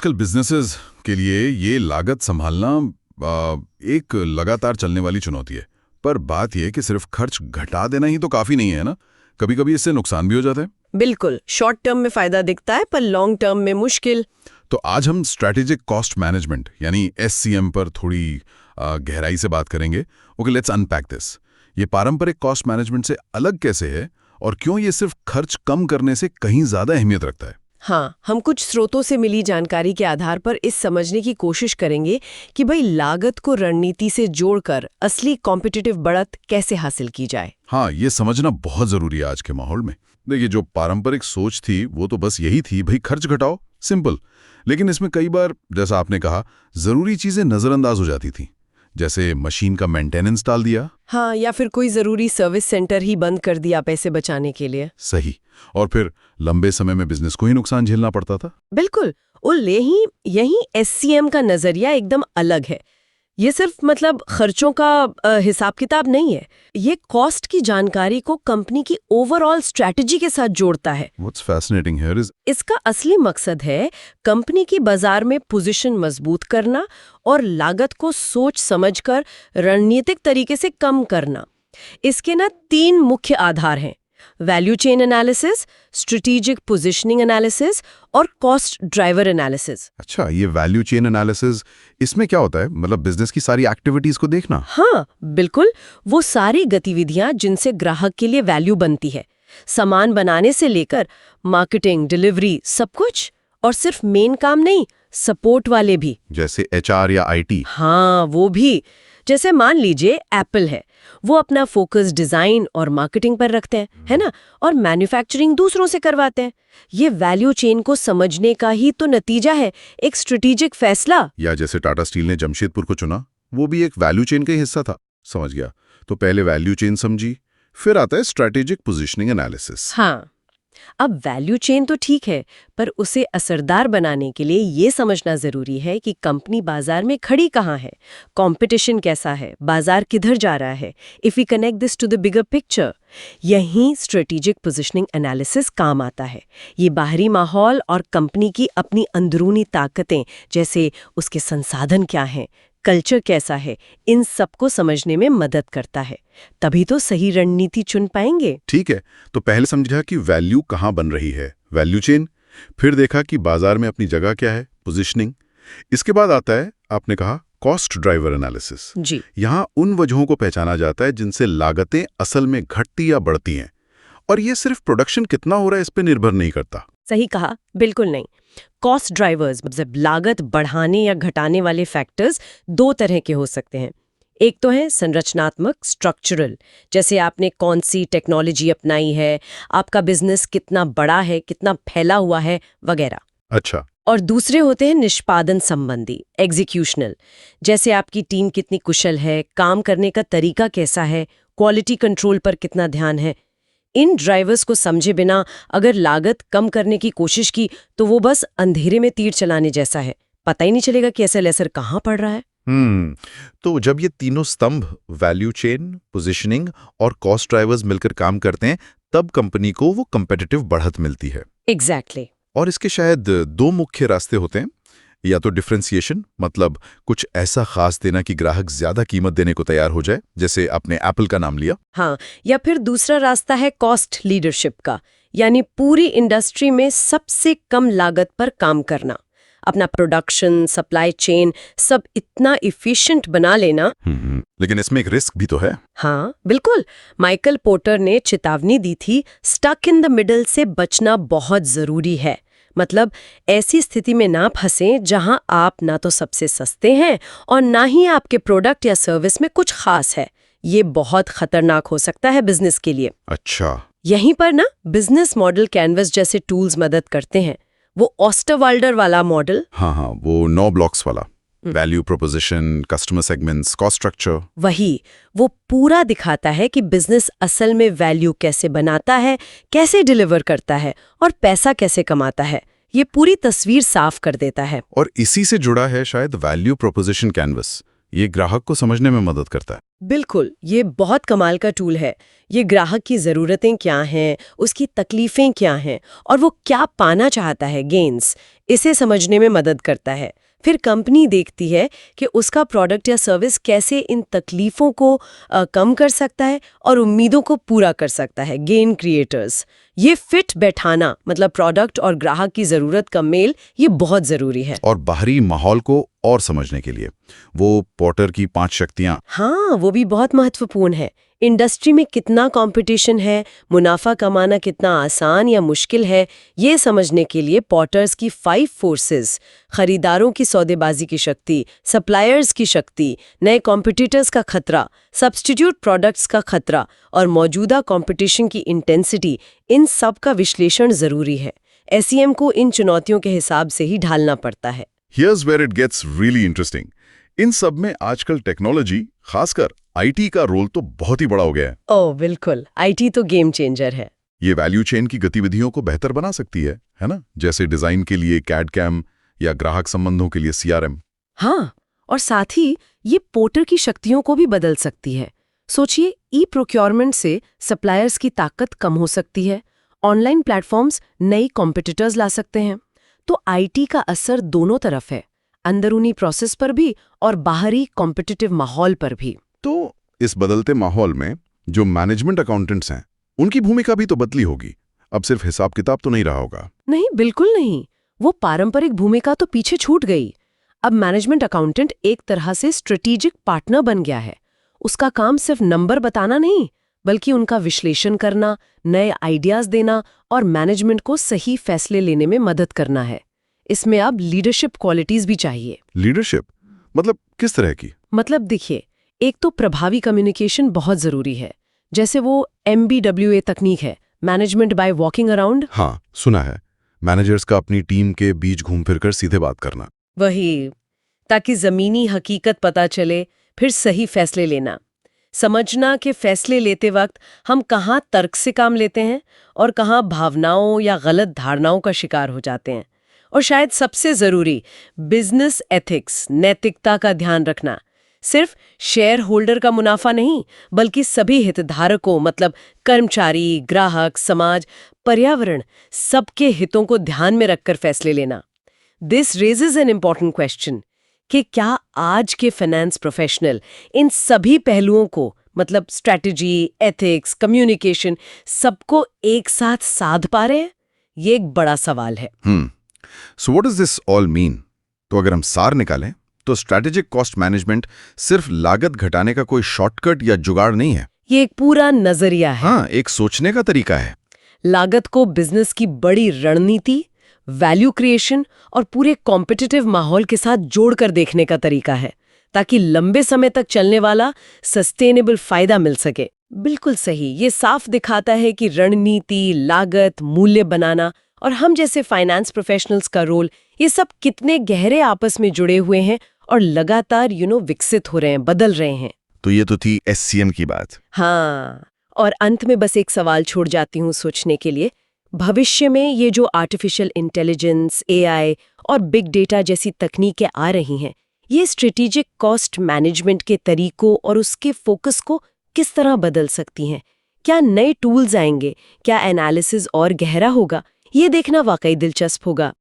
आजकल बिजनेसेस के लिए ये लागत संभालना एक लगातार चलने वाली चुनौती है। पर बात यह कि सिर्फ खर्च घटा देना ही तो काफी नहीं है ना, कभी कभी इससे नुकसान भी हो जाता है। बिल्कुल, शॉर्ट टर्म में फायदा दिखता है पर लॉन्ग टर्म में मुश्किल। तो आज हम स्ट्रैटेजिक कॉस्ट मैनेजमेंट यानी SCM पर थोड़ी गहराई से बात करेंगे। Okay, let's unpack this. ये पारंपरिक कॉस्ट मैनेजमेंट से अलग कैसे है और क्यों ये सिर्फ खर्च कम करने से कहीं ज्यादा अहमियत रखता है? हाँ, हम कुछ स्रोतों से मिली जानकारी के आधार पर इस समझने की कोशिश करेंगे कि भाई लागत को रणनीति से जोड़कर असली कॉम्पिटिटिव बढ़त कैसे हासिल की जाए। हाँ, ये समझना बहुत जरूरी है आज के माहौल में। देखिए, जो पारंपरिक सोच थी वो तो बस यही थी, भाई खर्च घटाओ, सिंपल। लेकिन इसमें कई बार, जैसा आपने कहा, जरूरी चीजें नजरअंदाज हो जाती थी। जैसे मशीन का मेंटेनेंस टाल दिया। हाँ, या फिर कोई जरूरी सर्विस सेंटर ही बंद कर दिया पैसे बचाने के लिए। सही। और फिर लंबे समय में बिजनेस को ही नुकसान झेलना पड़ता था। बिल्कुल। और यही SCM का नजरिया एकदम अलग है। ये सिर्फ खर्चों का हिसाब किताब नहीं है, ये कॉस्ट की जानकारी को कंपनी की ओवरऑल स्ट्रैटेजी के साथ जोड़ता है। What's fascinating here is इसका असली मकसद है कंपनी की बाजार में पोजीशन मजबूत करना और लागत को सोच समझकर रणनीतिक तरीके से कम करना। इसके 3 मुख्य आधार हैं: value chain analysis, strategic positioning analysis और कॉस्ट ड्राइवर एनालिसिस। अच्छा, ये वैल्यू चेन एनालिसिस, इसमें क्या होता है? मतलब बिजनेस की सारी एक्टिविटीज को देखना? हाँ बिल्कुल, वो सारी गतिविधियां जिनसे ग्राहक के लिए वैल्यू बनती है, सामान बनाने से लेकर मार्केटिंग, डिलीवरी, सब कुछ। और सिर्फ मेन काम नहीं, सपोर्ट वाले भी, जैसे HR या IT। हाँ, वो भी। जैसे मान लीजिए एप्पल है, वो अपना फोकस डिजाइन और मार्केटिंग पर रखते हैं, है ना, और मैन्युफैक्चरिंग दूसरों से करवाते हैं। ये वैल्यू चेन को समझने का ही तो नतीजा है, एक स्ट्रेटेजिक फैसला। या जैसे टाटा स्टील ने जमशेदपुर को चुना, वो भी एक वैल्यू चेन का ही हिस्सा था। समझ गया। तो पहले वैल्यू चेन समझी, फिर आता है स्ट्रैटेजिक पोजीशनिंग एनालिसिस। हाँ, अब वैल्यू चेन तो ठीक है, पर उसे असरदार बनाने के लिए ये समझना जरूरी है कि कंपनी बाजार में खड़ी कहाँ है, कंपटीशन कैसा है, बाजार किधर जा रहा है। If we connect this to the bigger picture, यहीं स्ट्रेटेजिक पोजीशनिंग एनालिसिस काम आता है। ये बाहरी माहौल और कंपनी की अपनी अंदरूनी ताकतें, जैसे उसके संसाधन क्या हैं, कल्चर कैसा है, इन सबको समझने में मदद करता है। तभी तो सही रणनीति चुन पाएंगे। ठीक है, तो पहले समझा कि वैल्यू कहाँ बन रही है, वैल्यू चेन। फिर देखा कि बाजार में अपनी जगह क्या है, पोजीशनिंग। इसके बाद आता है, आपने कहा, कॉस्ट ड्राइवर एनालिसिस। जी। यहाँ उन वजहों को पहचाना जाता है जिनसे लागतें असल में घटती या बढ़ती हैं। और ये सिर्फ प्रोडक्शन कितना हो रहा है इस पर निर्भर नहीं करता। सही कहा, बिल्कुल नहीं। कॉस्ट ड्राइवर्स मतलब लागत बढ़ाने या घटाने वाले फैक्टर्स 2 तरह के हो सकते हैं। एक तो है संरचनात्मक, स्ट्रक्चरल, जैसे आपने कौन सी टेक्नोलॉजी अपनाई है, आपका बिजनेस कितना बड़ा है, कितना फैला हुआ है, वगैरह। अच्छा। और दूसरे होते हैं निष्पादन संबंधी, एग्जीक्यूशनल, जैसे आपकी टीम कितनी कुशल है, काम करने का तरीका कैसा है, क्वालिटी कंट्रोल पर कितना ध्यान है। इन ड्राइवर्स को समझे बिना अगर लागत कम करने की कोशिश की तो वो बस अंधेरे में तीर चलाने जैसा है, पता ही नहीं चलेगा कि SLSR कहाँ पड़ रहा है। तो जब ये तीनों स्तंभ, वैल्यू चेन, पोजीशनिंग और कॉस्ट ड्राइवर्स मिलकर काम करते हैं, तब कंपनी को वो कम्पिटिटिव बढ़त मिलती है। एग्जैक्टली। और इसके शायद 2 मुख्य रास्ते होते हैं। या तो डिफरेंशिएशन, मतलब कुछ ऐसा खास देना कि ग्राहक ज्यादा कीमत देने को तैयार हो जाए, जैसे आपने एप्पल का नाम लिया। हाँ, या फिर दूसरा रास्ता है कॉस्ट लीडरशिप का, यानी पूरी इंडस्ट्री में सबसे कम लागत पर काम करना, अपना प्रोडक्शन, सप्लाई चेन सब इतना इफिशिएंट बना लेना। लेकिन इसमें एक रिस्क भी तो है। हाँ बिल्कुल, माइकल पोर्टर ने चेतावनी दी थी, स्टक इन द मिडल से बचना बहुत जरूरी है। मतलब ऐसी स्थिति में ना फंसें जहां आप ना तो सबसे सस्ते हैं और ना ही आपके प्रोडक्ट या सर्विस में कुछ खास है। ये बहुत खतरनाक हो सकता है बिजनेस के लिए। अच्छा। यहीं पर ना बिजनेस मॉडल कैनवस जैसे टूल्स मदद करते हैं। वो ऑस्टरवाल्डर वाला मॉडल, हाँ, वो 9 ब्लॉक्स वाला, value proposition, customer segments, cost structure, वही, वो पूरा दिखाता है कि बिजनेस असल में वैल्यू कैसे बनाता है, कैसे डिलीवर करता है और पैसा कैसे कमाता है। ये पूरी तस्वीर साफ कर देता है। और इसी से जुड़ा है शायद वैल्यू प्रोपोजिशन कैनवस, ये ग्राहक को समझने में मदद करता है। बिल्कुल, ये बहुत कमाल का टूल है। ये ग्राहक की ज़रूरतें क्या हैं, उसकी तकलीफ़ें क्या हैं और वो क्या पाना चाहता है, गेन्स, इसे समझने में मदद करता है। फिर कंपनी देखती है कि उसका प्रोडक्ट या सर्विस कैसे इन तकलीफ़ों को कम कर सकता है और उम्मीदों को पूरा कर सकता है। गेन क्रिएटर्स, ये फिट बैठाना, मतलब प्रोडक्ट और ग्राहक की ज़रूरत का मेल, ये बहुत ज़रूरी है। और बाहरी माहौल को और समझने के लिए वो पॉटर की 5 शक्तियां। हाँ, वो भी बहुत महत्वपूर्ण है। इंडस्ट्री में कितना कंपटीशन है, मुनाफा कमाना कितना आसान या मुश्किल है, ये समझने के लिए पॉटर्स की 5 फोर्सेस, खरीदारों की सौदेबाजी की शक्ति, सप्लायर्स की शक्ति, नए कॉम्पिटिटर्स का खतरा, सब्स्टिट्यूट प्रोडक्ट्स का खतरा और मौजूदा कंपटीशन की इंटेंसिटी, इन सब का विश्लेषण जरूरी है। एसईएम को इन चुनौतियों के हिसाब से ही ढालना पड़ता है। Here's where it gets really interesting. इन सब में आजकल टेक्नोलॉजी, खासकर आईटी का रोल तो बहुत ही बड़ा हो गया है। ओह बिल्कुल, आईटी तो गेम चेंजर है। ये वैल्यू चेन की गतिविधियों को बेहतर बना सकती है ना? जैसे डिजाइन के लिए कैड कैम या ग्राहक संबंधों के लिए सीआरएम। हाँ, और साथ ही ये पोर्टर की शक्तियों को भी बदल सकती है। सोचिए, ई प्रोक्योरमेंट से सप्लायर्स की ताकत कम हो सकती है, ऑनलाइन प्लेटफॉर्म्स नई कॉम्पिटिटर्स ला सकते हैं। तो आईटी का असर दोनों तरफ है, अंदरूनी प्रोसेस पर भी और बाहरी कॉम्पिटिटिव माहौल पर भी। तो इस बदलते माहौल में जो मैनेजमेंट अकाउंटेंट्स हैं, उनकी भूमिका भी तो बदली होगी। अब सिर्फ हिसाब किताब तो नहीं रहा होगा। नहीं, बिल्कुल नहीं। वो पारंपरिक भूमिका तो पीछे छूट गई। अब मैनेजमेंट अकाउंटेंट एक तरह से स्ट्रेटेजिक पार्टनर बन गया है। उसका काम सिर्फ नंबर बताना नहीं, बल्कि उनका विश्लेषण करना, नए आइडियाज देना और मैनेजमेंट को सही फैसले लेने में मदद करना है। इसमें अब लीडरशिप क्वालिटीज भी चाहिए। लीडरशिप मतलब किस तरह की? मतलब देखिए, एक तो प्रभावी कम्युनिकेशन बहुत जरूरी है। जैसे वो MBWA तकनीक है, मैनेजमेंट बाय वॉकिंग अराउंड। हाँ, सुना है। मैनेजर्स का अपनी टीम के बीच घूम फिर कर सीधे बात करना। वही, ताकि जमीनी हकीकत पता चले, फिर सही फैसले लेना। समझना कि फैसले लेते वक्त हम कहाँ तर्क से काम लेते हैं और कहाँ भावनाओं या गलत धारणाओं का शिकार हो जाते हैं। और शायद सबसे जरूरी, बिजनेस एथिक्स, नैतिकता का ध्यान रखना। सिर्फ शेयर होल्डर का मुनाफा नहीं, बल्कि सभी हितधारकों, मतलब कर्मचारी, ग्राहक, समाज, पर्यावरण, सबके हितों को ध्यान में रखकर फैसले लेना। This raises an important question कि क्या आज के फाइनेंस प्रोफेशनल इन सभी पहलुओं को, मतलब स्ट्रैटेजी, एथिक्स, कम्युनिकेशन, सबको एक साथ साध पा रहे हैं? ये एक बड़ा सवाल है। So what does this all mean? तो अगर हम सार निकालें तो स्ट्रैटेजिक कॉस्ट मैनेजमेंट सिर्फ लागत घटाने का कोई शॉर्टकट या जुगाड़ नहीं है। ये एक पूरा नजरिया है। हाँ, एक सोचने का तरीका है। लागत को बिजनेस की बड़ी रणनीति, वैल्यू क्रिएशन और पूरे कॉम्पिटिटिव माहौल के साथ जोड़कर देखने का तरीका है, ताकि लंबे समय तक चलने वाला सस्टेनेबल फायदा मिल सके। बिल्कुल सही, ये साफ दिखाता है कि रणनीति, लागत, मूल्य बनाना और हम जैसे फाइनेंस प्रोफेशनल्स का रोल, ये सब कितने गहरे आपस में जुड़े हुए हैं और लगातार विकसित हो रहे हैं, बदल रहे हैं। तो ये तो थी SCM की बात। हाँ, और अंत में बस एक सवाल छोड़ जाती हूँ सोचने के लिए। भविष्य में ये जो आर्टिफिशियल इंटेलिजेंस, AI और बिग डेटा जैसी तकनीकें आ रही हैं, ये स्ट्रेटेजिक कॉस्ट मैनेजमेंट के तरीकों और उसके फोकस को किस तरह बदल सकती हैं? क्या नए टूल्स आएंगे? क्या एनालिसिस और गहरा होगा? ये देखना वाकई दिलचस्प होगा।